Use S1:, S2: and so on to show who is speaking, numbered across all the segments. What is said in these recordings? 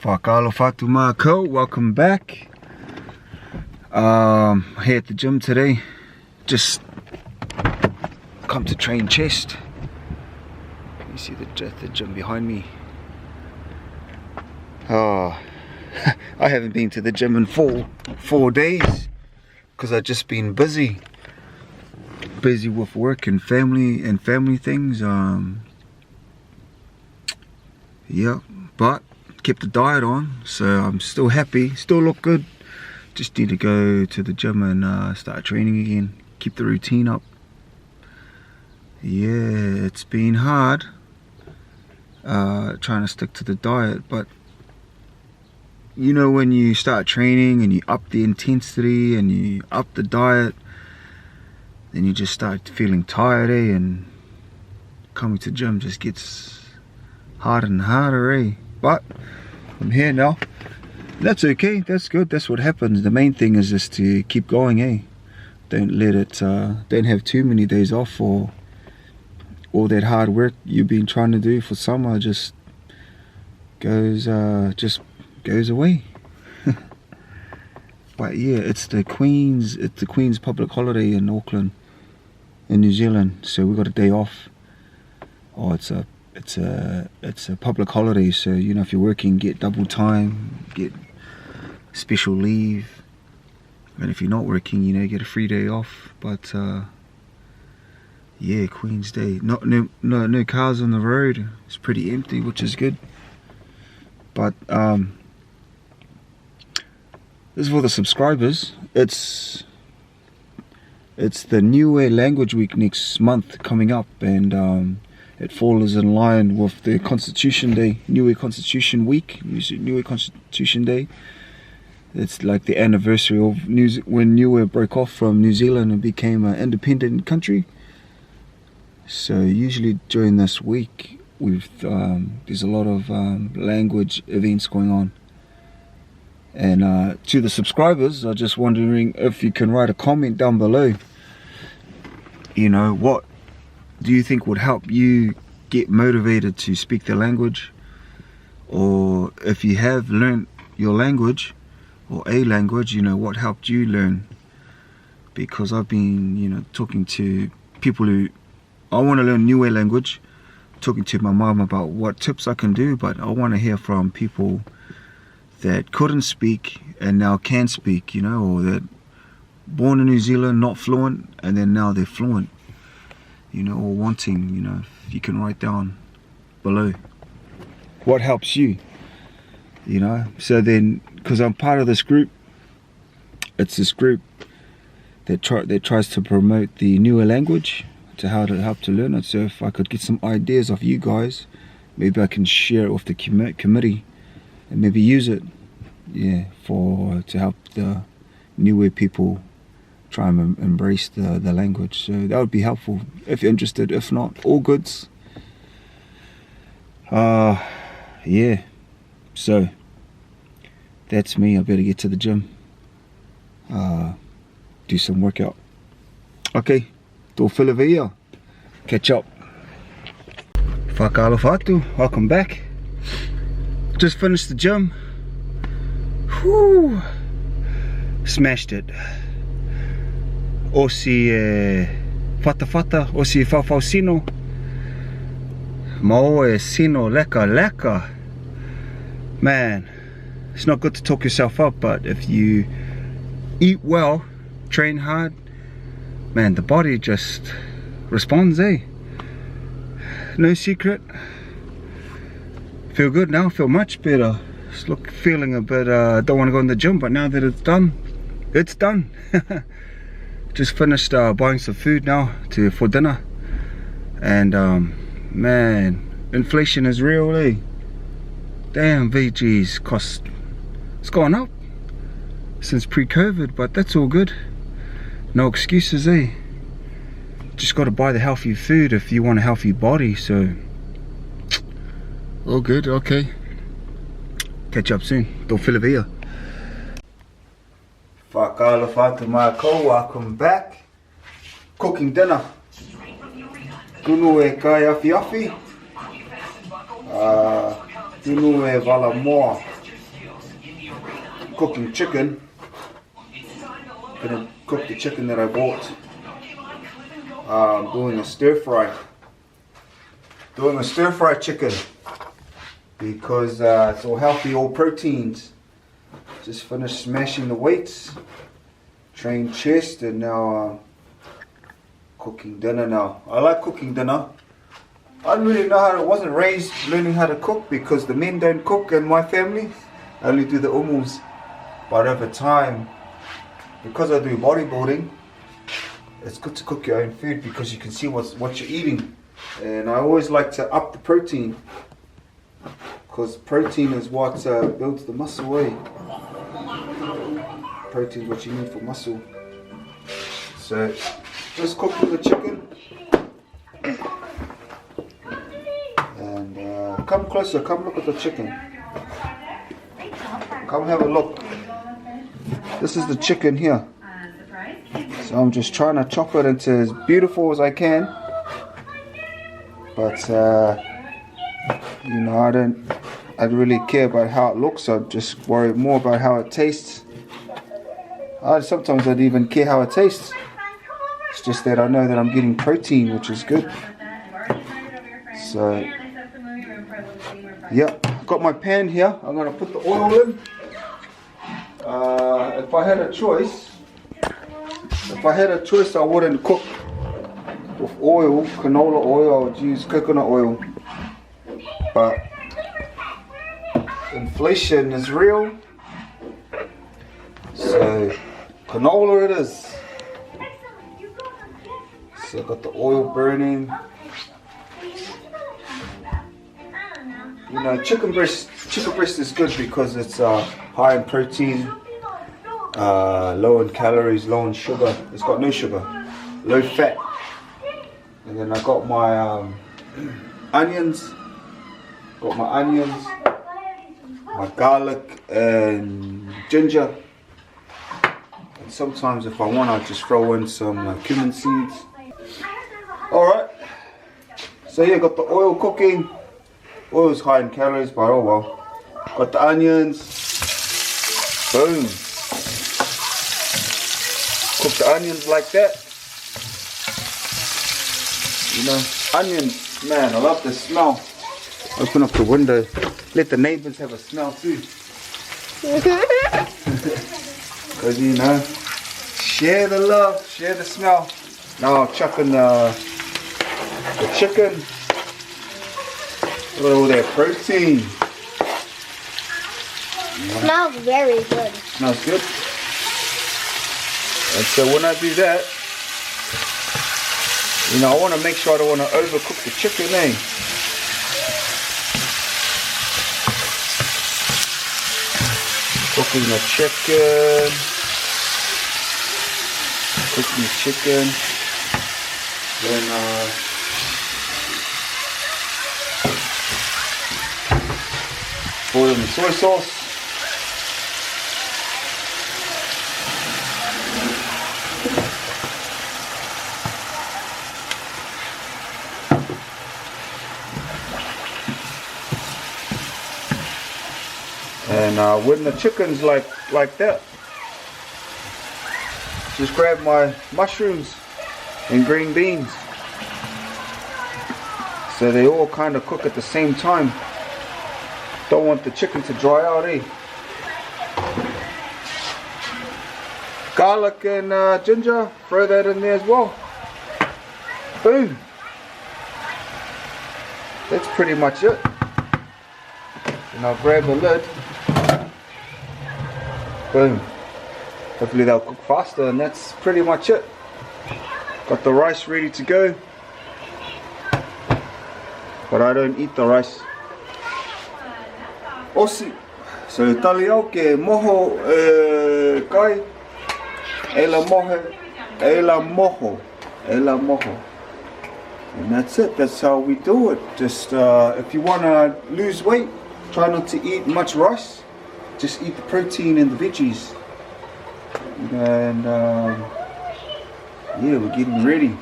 S1: Whakaalo whatu mākou, welcome back. Here at the gym today. Just come to train chest. You see the gym behind me. Oh, I haven't been to the gym in four days because I've just been busy with work and family things. Yeah, but kept the diet on, so I'm still happy, still look good. Just need to go to the gym and start training again, keep the routine up. Yeah, it's been hard trying to stick to the diet, but you know, when you start training and you up the intensity and you up the diet, then you just start feeling tired, and coming to the gym just gets harder and harder, But I'm here now. That's okay, that's good, that's what happens. The main thing is just to keep going, Don't let it, don't have too many days off, for all that hard work you've been trying to do for summer just goes away. But yeah, it's the Queen's public holiday in Auckland, in New Zealand, so we got a day off. Oh, it's a public holiday, so you know, if you're working, get double time, get special leave, and if you're not working, you know, get a free day off. But yeah, Queen's Day, no cars on the road, it's pretty empty, which is good. But this is for the subscribers. It's the Niue language week next month coming up, and it falls in line with the Constitution Day, Niue Constitution Week, Niue Constitution Day. It's like the anniversary of when Niue broke off from New Zealand and became an independent country. So usually during this week, there's a lot of language events going on. And to the subscribers, I'm just wondering if you can write a comment down below. You know, what do you think would help you get motivated to speak the language? Or if you have learned your language, or a language, you know, what helped you learn? Because I've been, you know, talking to people who, I want to learn Niue language, talking to my mom about what tips I can do, but I want to hear from people that couldn't speak and now can speak, you know, or that born in New Zealand, not fluent, and then now they're fluent, you know, or wanting, you know. If you can write down below what helps you, you know. So then, because I'm part of this group, it's this group that tries to promote the Niue language, to how to help to learn it. So if I could get some ideas of you guys, maybe I can share it with the committee and maybe use it, yeah, to help the Niue people try and embrace the language. So that would be helpful if you're interested. If not, all goods. Yeah, so that's me. I better get to the gym, do some workout. Okay, tō whilawhia, catch up. Whakaalo whatu, welcome back. Just finished the gym. Whew, smashed it. Osi whata, osi whawhau sino. Mao e sino leka. Man, it's not good to talk yourself up, but if you eat well, train hard, man, the body just responds, No secret. Feel good now, feel much better. Just feeling a bit, don't want to go in the gym, but now that it's done, it's done. Just finished buying some food now for dinner, and man, inflation is real, Damn, veggies cost, it's gone up since pre-COVID, but that's all good. No excuses, Just got to buy the healthy food if you want a healthy body, so all good. Okay, catch up soon. Tō whilawhia. Whakaalo whatu mākou, welcome back. Cooking dinner. Tunu e kai awhi. Tunu e wala moa. cooking chicken. Gonna cook the chicken that I bought. Doing a stir fry. Doing a stir fry chicken because it's all healthy, all proteins. Just finished smashing the weights, trained chest, and now cooking dinner now. I like cooking dinner. I didn't really know how to, wasn't raised learning how to cook because the men don't cook in my family. I only do the umums. But over time, because I do bodybuilding, it's good to cook your own food because you can see what you're eating. And I always like to up the protein because protein is what builds the muscle, eh? Protein is what you need for muscle. So just cooking the chicken. And come closer, come look at the chicken. Come have a look. This is the chicken here. So I'm just trying to chop it into as beautiful as I can. But you know, I don't really care about how it looks. I just worry more about how it tastes. Sometimes I don't even care how it tastes. It's just that I know that I'm getting protein, which is good. So yeah, got my pan here. I'm gonna put the oil in. If I had a choice, I wouldn't cook with oil, canola oil. I would use coconut oil. But inflation is real, so canola it is. So I got the oil burning. You know, chicken breast is good because it's high in protein, low in calories, low in sugar. It's got no sugar, low fat. And then I got my onions. Got my onions, my garlic and ginger. And sometimes if I want, I'll just throw in some cumin seeds. Alright. So yeah, got the oil cooking. Oil is high in calories, but oh well. Got the onions. Boom. Cook the onions like that. You know, onions, man, I love the smell. Open up the window. Let the neighbors have a smell too. Because you know, share the love, share the smell. Now I'll chuck in the chicken. Look at all that protein.
S2: Smells very good.
S1: Smells good. And so when I do that, you know, I want to make sure I don't want to overcook the chicken, eh? Cooking the chicken. Cooking the chicken. Then pour in the soy sauce. And when the chicken's like that, just grab my mushrooms and green beans. So they all kind of cook at the same time. Don't want the chicken to dry out, eh? Garlic and ginger, throw that in there as well. Boom. That's pretty much it. And I'll grab the lid. Boom. Hopefully they'll cook faster, and that's pretty much it. Got the rice ready to go. But I don't eat the rice. Osi. So tali au ke moho kai. Ela moho. Ela moho. Ela moho. And that's it. That's how we do it. Just if you want to lose weight, try not to eat much rice. Just eat the protein and the veggies. And yeah, we're getting ready.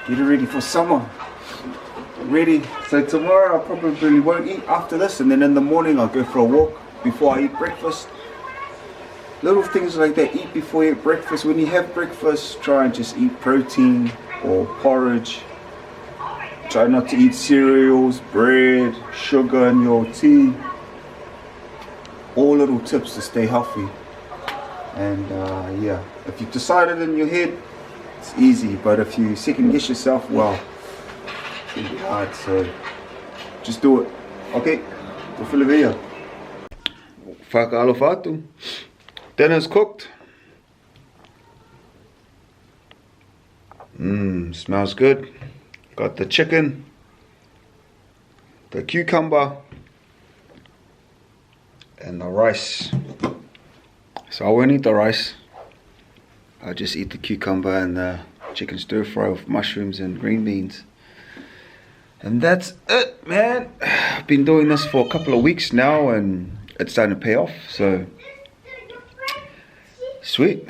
S1: Getting ready for summer. Ready. So tomorrow I probably won't eat after this, and then in the morning I'll go for a walk before I eat breakfast. little things like that. Eat before you have breakfast. When you have breakfast, try and just eat protein or porridge. Try not to eat cereals, bread, sugar in your tea. All little tips to stay healthy. And yeah, if you've decided in your head, it's easy. But if you second guess yourself, well, it's gonna be hard. So just do it. Okay, to fill the video. Vagahau fatu. Dinner's cooked. Smells good. Got the chicken, the cucumber, and the rice. So I won't eat the rice. I'll just eat the cucumber and the chicken stir fry with mushrooms and green beans. And that's it, man. I've been doing this for a couple of weeks now and it's starting to pay off, so sweet.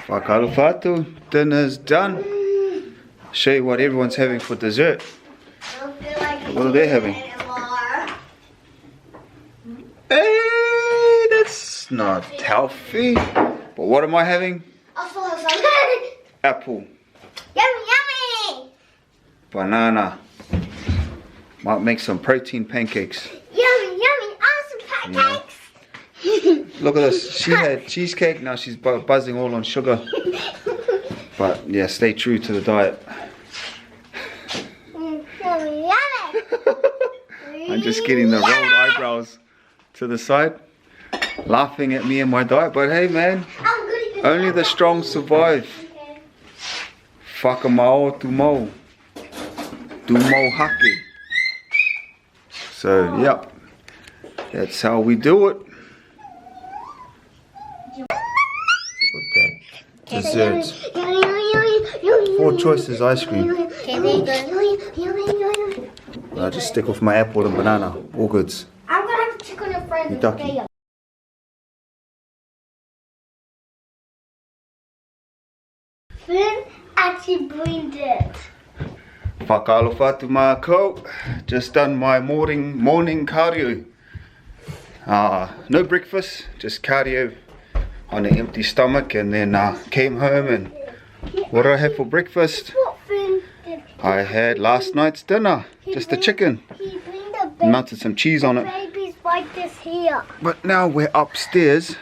S1: Vagahau fatu, dinner's done. Show you what everyone's having for dessert. What are they having? Hey, that's not healthy. But what am I having? Apple.
S2: Yummy, yummy.
S1: Banana. Might make some protein pancakes.
S2: Yummy, yummy. Awesome pancakes.
S1: Look at this. She had cheesecake. Now she's buzzing all on sugar. But yeah, stay true to the diet.
S2: Yummy, yummy.
S1: I'm just getting the rolled eyebrows to the side, laughing at me and my diet. But hey, man, only the strong survive. Whakamao tu mo. Tu mo hake. So, yep. That's how we do it. Desserts. 4 choices ice cream. I'll just stick with my apple and banana. All goods.
S2: I'm gonna have to check on your friends.
S1: Ducky.
S2: Finn actually brained it.
S1: Vagahau fatu mako. Just done my morning cardio. No breakfast, just cardio on an empty stomach, and then came home and what did I have for breakfast?
S2: What Finn did?
S1: I had last night's dinner, just the chicken.
S2: He bring the baby.
S1: Melted some cheese on it.
S2: Babies like this here.
S1: But now we're upstairs,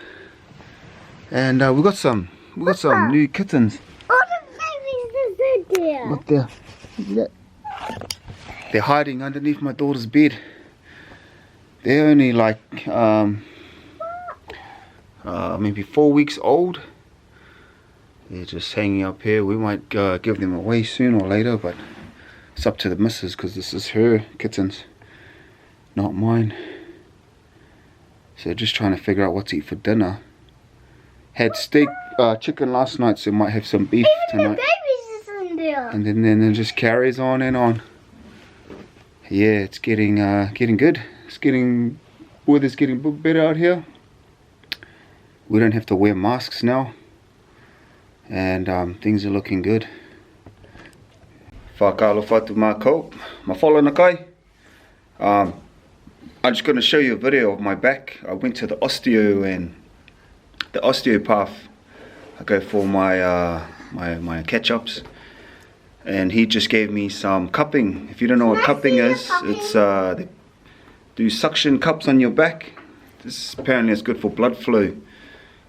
S1: and we got some new kittens.
S2: All the babies is there.
S1: Look there. Look at that. They're hiding underneath my daughter's bed. They're only like maybe 4 weeks old. They're just hanging up here. We might give them away soon or later, but it's up to the missus because this is her kittens, not mine. So just trying to figure out what to eat for dinner. Had steak, chicken last night, so might have some beef tonight.
S2: The babies is in there.
S1: And then it just carries on and on. Yeah, it's getting good. Weather's getting a bit better out here. We don't have to wear masks now, and things are looking good. Vagahau fatu mako. Mahalo nakai. I'm just going to show you a video of my back. I went to the osteopath. I go for my catch-ups, and he just gave me some cupping. If you don't know what cupping is, it's they do suction cups on your back. This apparently is good for blood flow.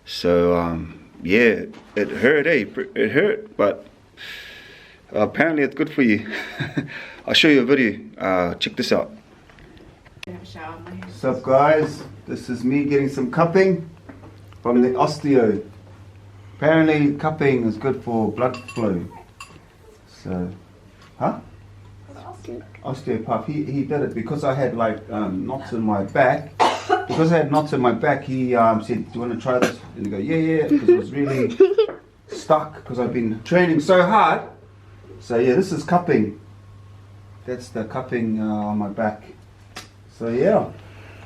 S1: So yeah, it hurt, it hurt, but apparently it's good for you. I'll show you a video. Check this out. What's up, guys? This is me getting some cupping from the osteo. Apparently cupping is good for blood flow. So, huh? Osteopath. He did it because I had like knots in my back. Because I had knots in my back, he said, "Do you want to try this?" And I go, yeah, because it was really stuck because I've been training so hard. So yeah, this is cupping. That's the cupping on my back. So yeah,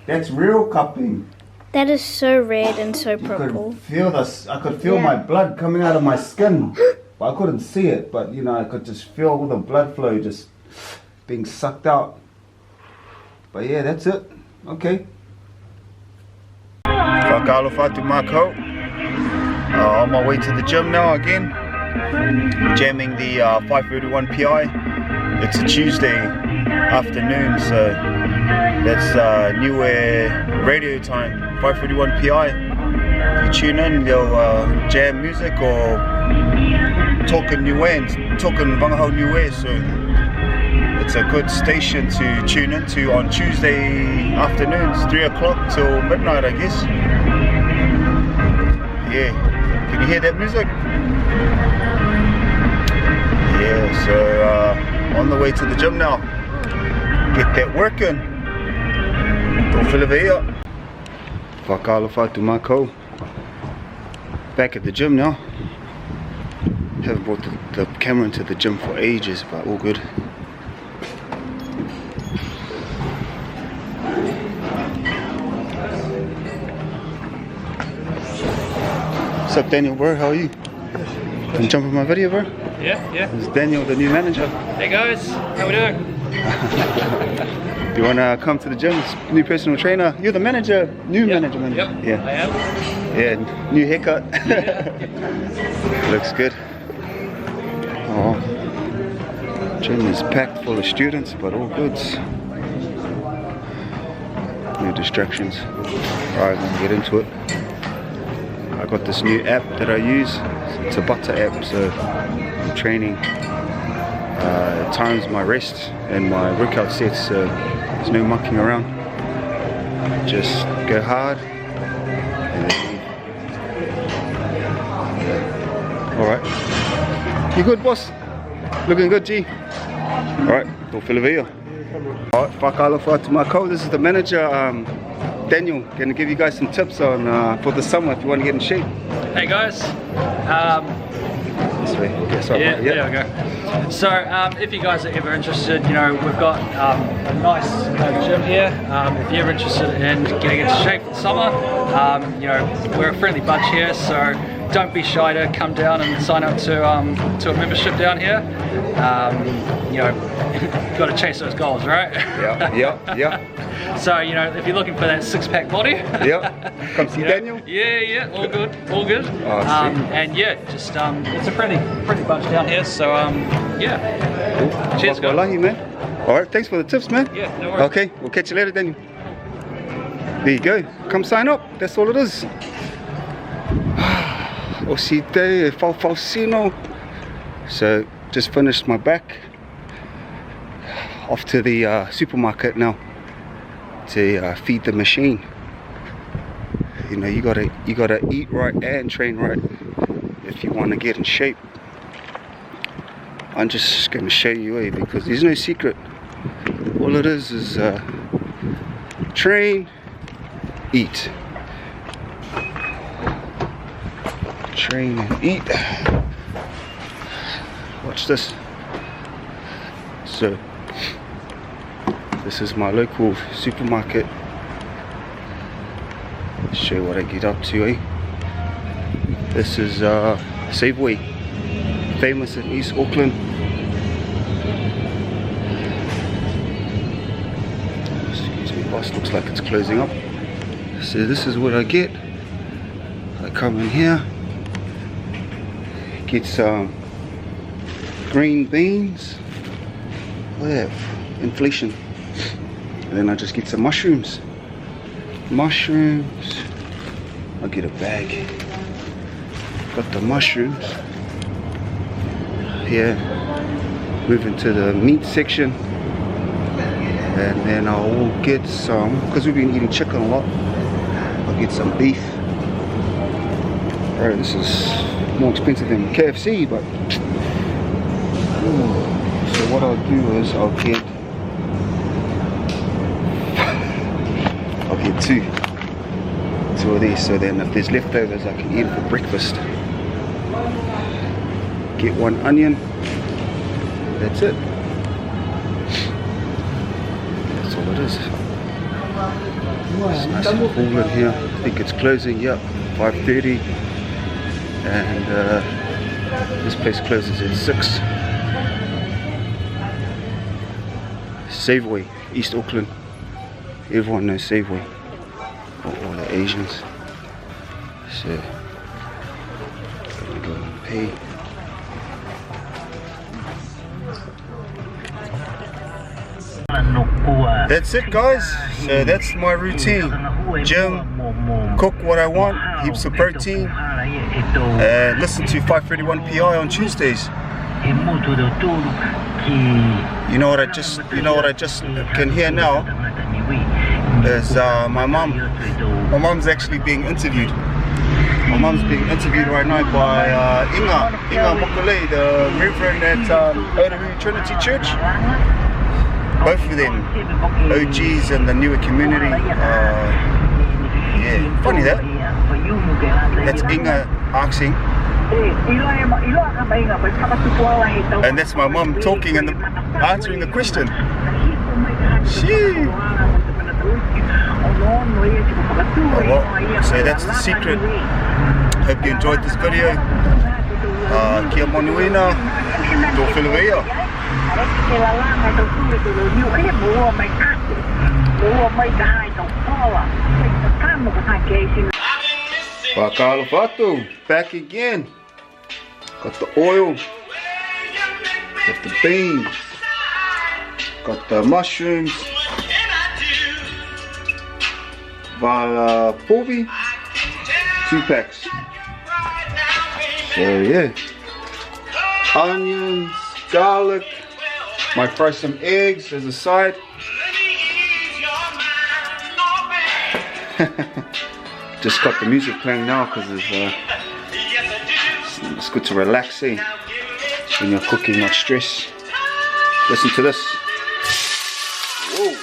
S1: that's real cupping.
S2: That is so red and so
S1: You
S2: purple.
S1: could feel this. I could feel my blood coming out of my skin. But I couldn't see it, but you know, I could just feel all the blood flow just being sucked out. But yeah, that's it. Okay. Vagahau whātu mākau. On my way to the gym now again. Jamming the 5:31 PI. It's a Tuesday afternoon, so that's Niue radio time, 5:31 PI. If you tune in, they'll jam music or talking Niuean, talking Vagahau Niue, so it's a good station to tune into on Tuesday afternoons, 3 o'clock till midnight, I guess. Yeah, can you hear that music? Yeah, so on the way to the gym now. Get that working. Don't feel it here. Vagahau whātu mākau. Back at the gym now. Haven't brought the camera into the gym for ages, but all good. What's up, Daniel, bro? How are you? Can you jump in my video, bro?
S3: Yeah.
S1: This is Daniel, the new manager.
S3: Hey guys, how we doing?
S1: You wanna come to the gym? New personal trainer. You're the manager, new manager.
S3: Yep,
S1: Yeah.
S3: I am.
S1: Yeah, new haircut. Looks good. Oh, gym is packed full of students, but all goods. No distractions. Alright, let's get into it. I got this new app that I use. It's a butter app, so I'm training. Times my rest and my workout sets, so there's no mucking around. Just go hard and then leave. Alright. You good, boss? Looking good, G? Alright, don't feel it. Alright, Vagahau whātu mākau. This is the manager, Daniel. Gonna give you guys some tips on for the summer if you want to get in shape.
S3: Hey guys.
S1: This way. Okay, sorry.
S3: Yeah, there we go. So if you guys are ever interested, you know, we've got a nice gym here. If you're ever interested in getting into shape for the summer, you know, we're a friendly bunch here, so don't be shy to come down and sign up to a membership down here. You know, you've got to chase those goals, right? Yeah. So, you know, if you're looking for that six-pack body,
S1: Come see Daniel.
S3: Yeah, all good.
S1: Oh,
S3: and yeah, just it's a pretty bunch down here. So yeah.
S1: Cool.
S3: Cheers, guys.
S1: Wallahi, man. All right, thanks for the tips, man.
S3: Yeah, no worries.
S1: Okay, we'll catch you later, Daniel. There you go. Come sign up. That's all it is. Osite, Falsino. So just finished my back. Off to the supermarket now to feed the machine. You know, you gotta eat right and train right if you want to get in shape. I'm just gonna show you because there's no secret. All it is train, eat. Train and eat. Watch this. So this is my local supermarket. Show you what I get up to, This is Safeway, famous in East Auckland. Excuse me, boss, looks like it's closing up. So this is what I get. I come in here, get some green beans. Look at that, inflation. And then I just get some mushrooms. I'll get a bag. Got the mushrooms. Here, move into the meat section. And then I'll get some, because we've been eating chicken a lot, I'll get some beef. Alright, this is more expensive than KFC, but so what I'll do is I'll get two of these, so then if there's leftovers I can eat it for breakfast. Get one onion. That's it. That's all it is. It's nice and cool in here. I think it's closing, yep, 5:30. And this place closes at 6. Safeway, East Auckland. Everyone knows Safeway. All the Asians. So, gotta go and pay. That's it, guys. So that's my routine. Gym, cook what I want, heaps of protein, and listen to 531 PI on Tuesdays. You know what I just can hear now is my mum. My mum's actually being interviewed. My mum's being interviewed right now by Inga Mokole, the Reverend at Otahu Trinity Church. Both of them OGs in the Niue community. Yeah, funny that. That's Inga asking. And that's my mum talking and answering the question. Shee. Oh, well, so that's the secret. Hope you enjoyed this video. Kia monuina, do whilewea. Vagahau fatu, back again. Got the oil, got the beans, got the mushrooms, Povi, 2 packs. So yeah, onions, garlic, might fry some eggs as a side. Just got the music playing now because it's good to relax, when you're cooking, not stress. Listen to this. Whoa.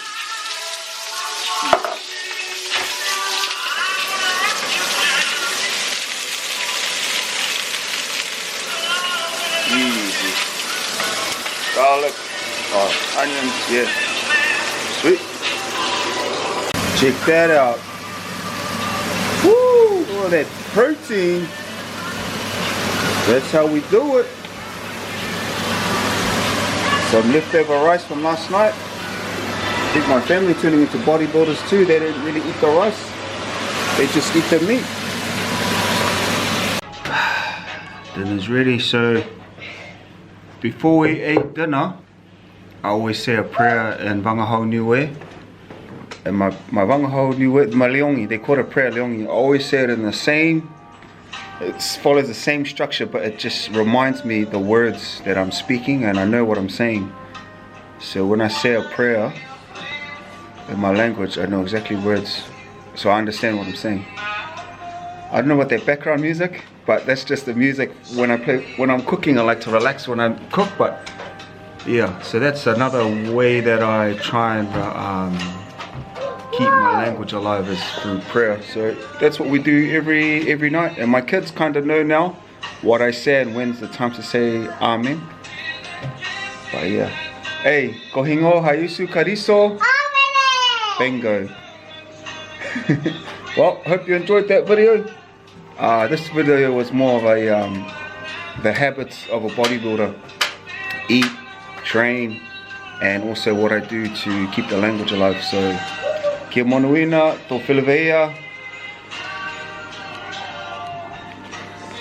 S1: Easy. Garlic, onions, yeah. Sweet. Check that out. Woo! All that protein. That's how we do it. Some leftover rice from last night. I think my family turning into bodybuilders too. They didn't really eat the rice. They just eat the meat. Dinner's ready. So before we eat dinner, I always say a prayer in Vagahau Niue. And my Vagahau Niue, my leongi, they call it a prayer leongi. I always say it in the same. It follows the same structure, but it just reminds me the words that I'm speaking, and I know what I'm saying. So when I say a prayer in my language, I know exactly words, so I understand what I'm saying. I don't know what their background music, but that's just the music when I play. When I'm cooking, I like to relax when I cook. But yeah, so that's another way that I try and keep my language alive, is through prayer. So that's what we do every night, and my kids kind of know now what I say and when's the time to say amen. But yeah, hey, kohingo hayusu kariso, bingo. Well, hope you enjoyed that video. This video was more of a the habits of a bodybuilder: eat, train, and also what I do to keep the language alive. So kia monuina, tō whilewea.